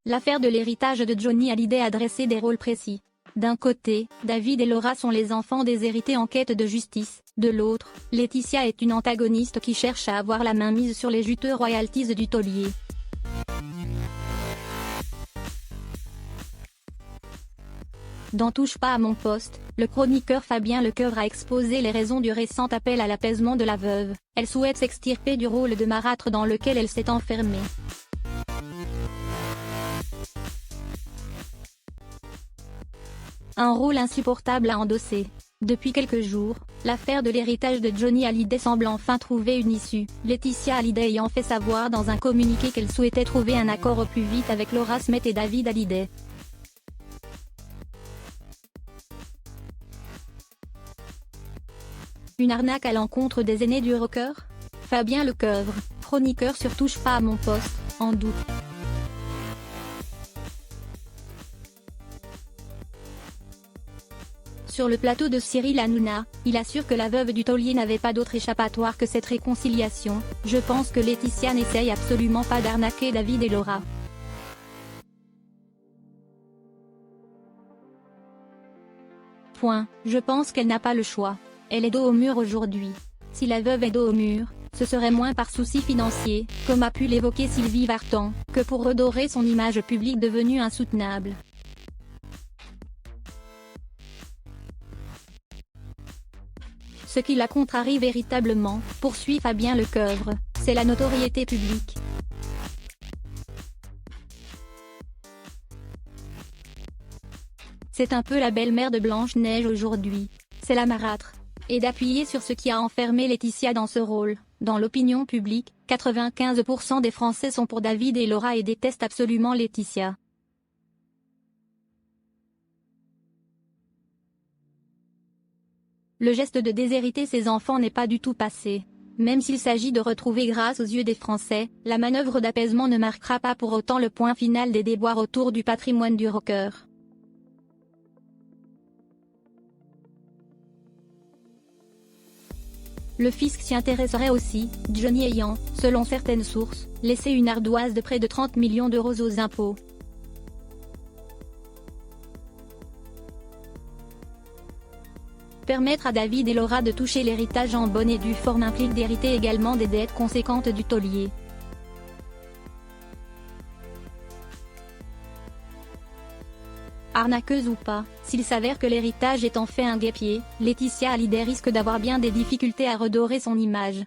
L'affaire de l'héritage de Johnny Hallyday a dressé des rôles précis. D'un côté, David et Laura sont les enfants déshérités en quête de justice, de l'autre, Laetitia est une antagoniste qui cherche à avoir la main mise sur les juteux royalties du taulier. Dans Touche pas à mon poste, le chroniqueur Fabien Lecoeuvre a exposé les raisons du récent appel à l'apaisement de la veuve. Elle souhaite s'extirper du rôle de marâtre dans lequel elle s'est enfermée. Un rôle insupportable à endosser. Depuis quelques jours, l'affaire de l'héritage de Johnny Hallyday semble enfin trouver une issue, Laetitia Hallyday ayant fait savoir dans un communiqué qu'elle souhaitait trouver un accord au plus vite avec Laura Smet et David Hallyday. Une arnaque à l'encontre des aînés du rocker? Fabien Lecoeuvre, chroniqueur sur Touche pas à mon poste, en doute. Sur le plateau de Cyril Hanouna, il assure que la veuve du taulier n'avait pas d'autre échappatoire que cette réconciliation. Je pense que Laetitia n'essaye absolument pas d'arnaquer David et Laura. Je pense qu'elle n'a pas le choix. Elle est dos au mur aujourd'hui. Si la veuve est dos au mur, ce serait moins par souci financier, comme a pu l'évoquer Sylvie Vartan, que pour redorer son image publique devenue insoutenable. Ce qui la contrarie véritablement, poursuit Fabien Lecoeuvre, c'est la notoriété publique. C'est un peu la belle-mère de Blanche-Neige aujourd'hui. C'est la marâtre. Et d'appuyer sur ce qui a enfermé Laetitia dans ce rôle. Dans l'opinion publique, 95% des Français sont pour David et Laura et détestent absolument Laetitia. Le geste de déshériter ses enfants n'est pas du tout passé. Même s'il s'agit de retrouver grâce aux yeux des Français, la manœuvre d'apaisement ne marquera pas pour autant le point final des déboires autour du patrimoine du rocker. Le fisc s'y intéresserait aussi, Johnny ayant, selon certaines sources, laissé une ardoise de près de 30 millions d'euros aux impôts. Permettre à David et Laura de toucher l'héritage en bonne et due forme implique d'hériter également des dettes conséquentes du taulier. Arnaqueuse ou pas, s'il s'avère que l'héritage est en fait un guêpier, Laetitia Hallyday risque d'avoir bien des difficultés à redorer son image.